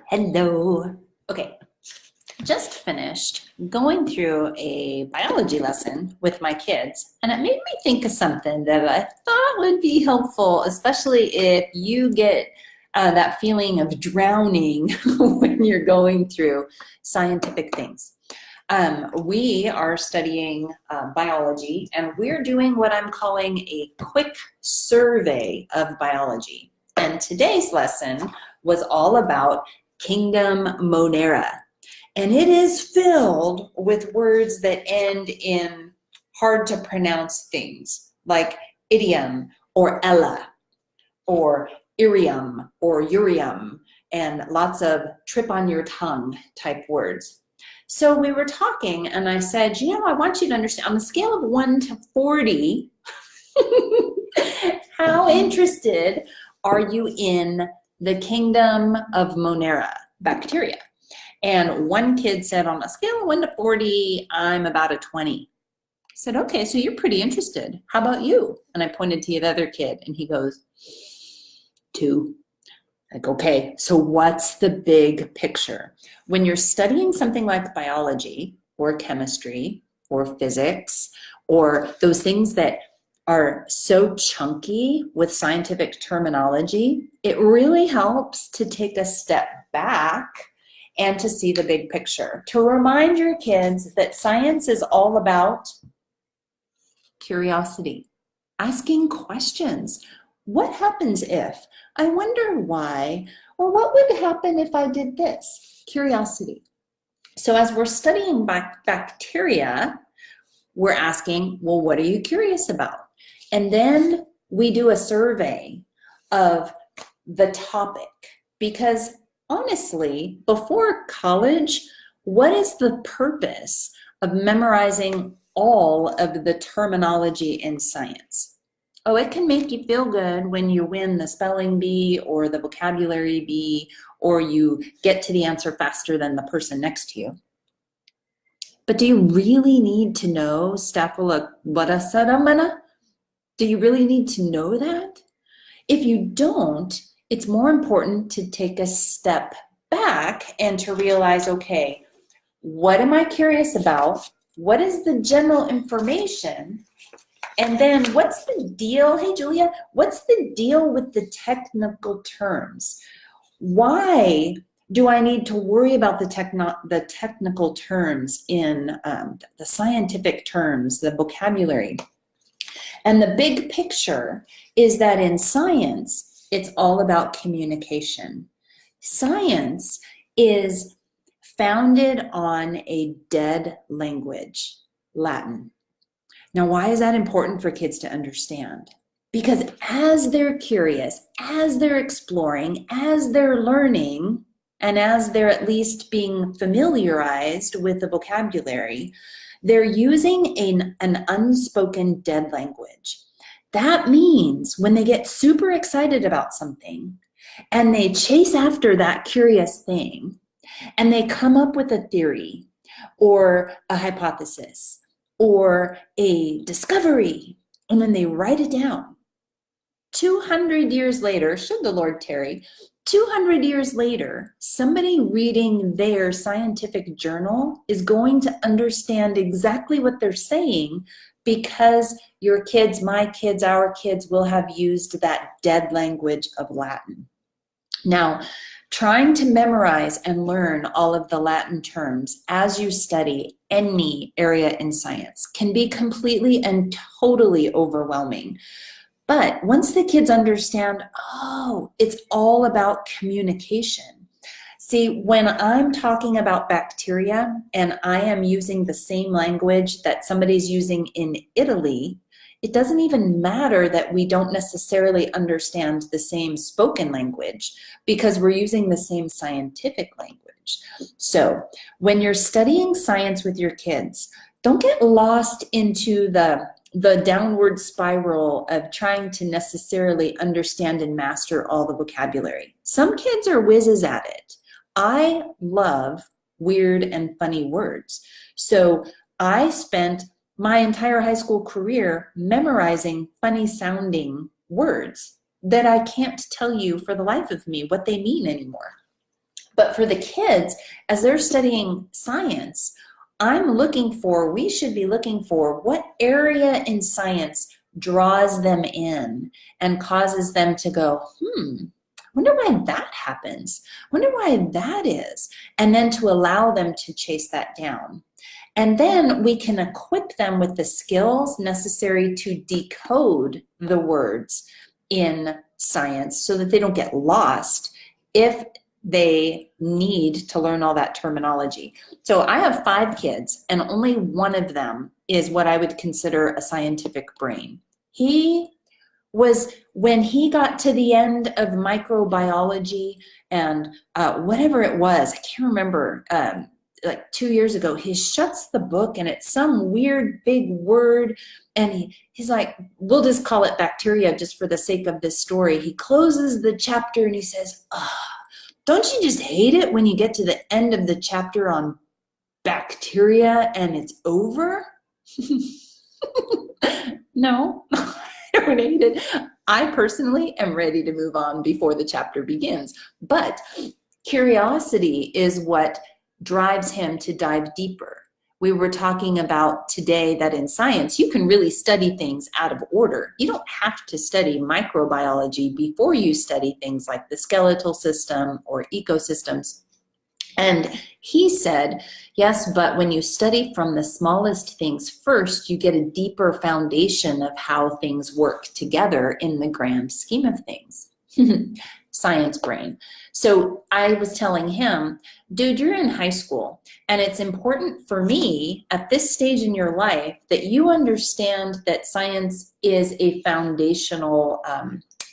Hello. Okay, just finished going through a biology lesson with my kids, and it made me think of something that I thought would be helpful, especially if you get that feeling of drowning when you're going through scientific things. We are studying biology, and we're doing what I'm calling a quick survey of biology. And today's lesson was all about Kingdom Monera. And it is filled with words that end in hard to pronounce things like idiom or ella or irium or urium and lots of trip on your tongue type words. So we were talking and I said, I want you to understand on a scale of 1 to 40, how interested are you in the kingdom of Monera, bacteria? And one kid said, on a scale of 1 to 40, I'm about a 20. I said, okay, so you're pretty interested. How about you? And I pointed to the other kid and he goes, 2. Like, okay, so what's the big picture? When you're studying something like biology or chemistry or physics or those things that are so chunky with scientific terminology, it really helps to take a step back and to see the big picture. To remind your kids that science is all about curiosity, asking questions. What happens if? I wonder why, or what would happen if I did this? Curiosity. So as we're studying bacteria, we're asking, well, what are you curious about? And then we do a survey of the topic, because honestly, before college, what is the purpose of memorizing all of the terminology in science? Oh, it can make you feel good when you win the spelling bee or the vocabulary bee, or you get to the answer faster than the person next to you. But do you really need to know Staphylococcus? Do you really need to know that? If you don't, it's more important to take a step back and to realize, okay, what am I curious about? What is the general information? And then what's the deal? Hey, Julia, what's the deal with the technical terms? Why do I need to worry about the technical terms in the scientific terms, the vocabulary? And the big picture is that in science, it's all about communication. Science is founded on a dead language, Latin. Now, why is that important for kids to understand? Because as they're curious, as they're exploring, as they're learning, and as they're at least being familiarized with the vocabulary, they're using an unspoken dead language. That means when they get super excited about something and they chase after that curious thing and they come up with a theory or a hypothesis or a discovery, and then they write it down. 200 years later, should the Lord tarry, 200 years later, somebody reading their scientific journal is going to understand exactly what they're saying because your kids, my kids, our kids will have used that dead language of Latin. Now, trying to memorize and learn all of the Latin terms as you study any area in science can be completely and totally overwhelming. But once the kids understand, oh, it's all about communication. See, when I'm talking about bacteria and I am using the same language that somebody's using in Italy, it doesn't even matter that we don't necessarily understand the same spoken language because we're using the same scientific language. So when you're studying science with your kids, don't get lost into the downward spiral of trying to necessarily understand and master all the vocabulary. Some kids are whizzes at it. I love weird and funny words. So I spent my entire high school career memorizing funny sounding words that I can't tell you for the life of me what they mean anymore. But for the kids, as they're studying science, we should be looking for what area in science draws them in and causes them to go, wonder why that happens. Wonder why that is. And then to allow them to chase that down. And then we can equip them with the skills necessary to decode the words in science so that they don't get lost if they need to learn all that terminology. So I have 5 kids, and only one of them is what I would consider a scientific brain. When he got to the end of microbiology and whatever it was, I can't remember, like 2 years ago, he shuts the book and it's some weird big word, and he's like, we'll just call it bacteria just for the sake of this story. He closes the chapter and he says, don't you just hate it when you get to the end of the chapter on bacteria and it's over? No, I don't hate it. I personally am ready to move on before the chapter begins. But curiosity is what drives him to dive deeper. We were talking about today that in science, you can really study things out of order. You don't have to study microbiology before you study things like the skeletal system or ecosystems. And he said, yes, but when you study from the smallest things first, you get a deeper foundation of how things work together in the grand scheme of things. Science brain. So I was telling him, dude, you're in high school, and it's important for me at this stage in your life that you understand that science is a foundational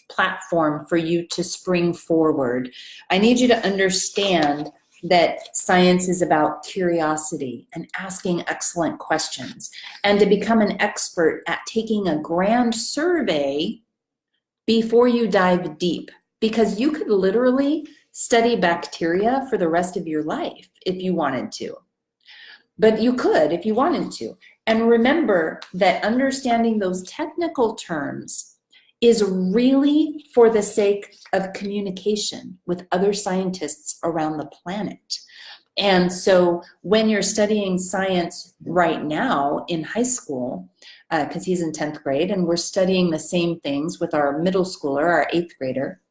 platform for you to spring forward. I need you to understand that science is about curiosity and asking excellent questions, and to become an expert at taking a grand survey before you dive deep. Because you could literally study bacteria for the rest of your life if you wanted to. But you could if you wanted to. And remember that understanding those technical terms is really for the sake of communication with other scientists around the planet. And so when you're studying science right now in high school, because he's in 10th grade, and we're studying the same things with our middle schooler, our 8th grader,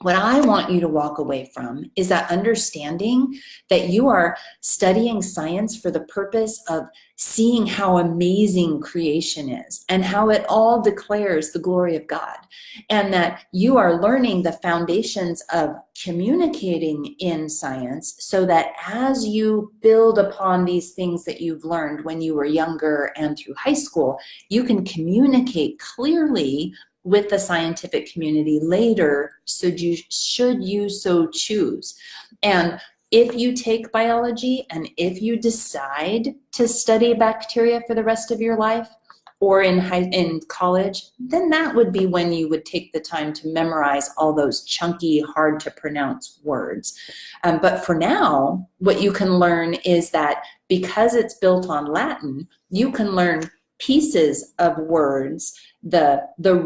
what I want you to walk away from is that understanding that you are studying science for the purpose of seeing how amazing creation is and how it all declares the glory of God, and that you are learning the foundations of communicating in science so that as you build upon these things that you've learned when you were younger and through high school, you can communicate clearly with the scientific community later, should you so choose. And if you take biology and if you decide to study bacteria for the rest of your life, or in college, then that would be when you would take the time to memorize all those chunky, hard to pronounce words. But for now, what you can learn is that because it's built on Latin, you can learn pieces of words, the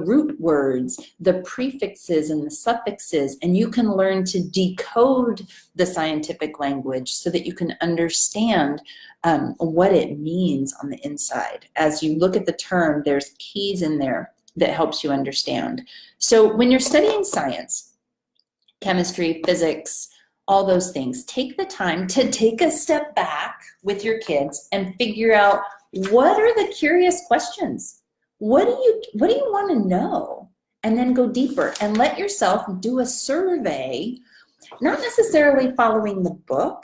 root words, the prefixes and the suffixes, and you can learn to decode the scientific language so that you can understand what it means on the inside. As you look at the term, there's keys in there that helps you understand. So when you're studying science, chemistry, physics, all those things, take the time to take a step back with your kids and figure out, what are the curious questions? What do you want to know? And then go deeper and let yourself do a survey, not necessarily following the book.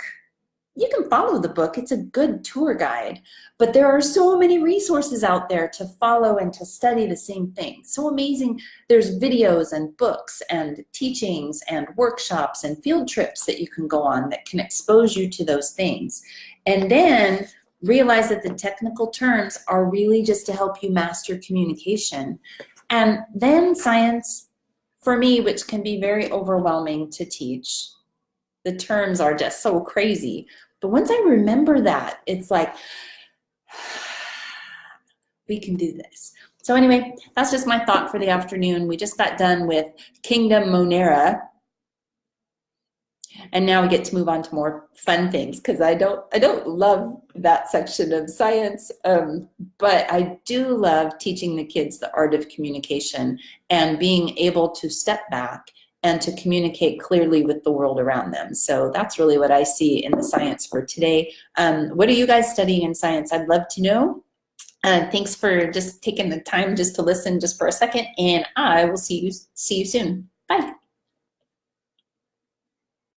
You can follow the book, it's a good tour guide, but there are so many resources out there to follow and to study the same thing. So amazing. There's videos and books and teachings and workshops and field trips that you can go on that can expose you to those things. And then realize that the technical terms are really just to help you master communication. And then science, for me, which can be very overwhelming to teach, the terms are just so crazy. But once I remember that, it's like, we can do this. So anyway, that's just my thought for the afternoon. We just got done with Kingdom Monera. And now we get to move on to more fun things, because I don't love that section of science, but I do love teaching the kids the art of communication and being able to step back and to communicate clearly with the world around them. So that's really what I see in the science for today. What are you guys studying in science? I'd love to know. Thanks for just taking the time just to listen just for a second, and I will see you soon.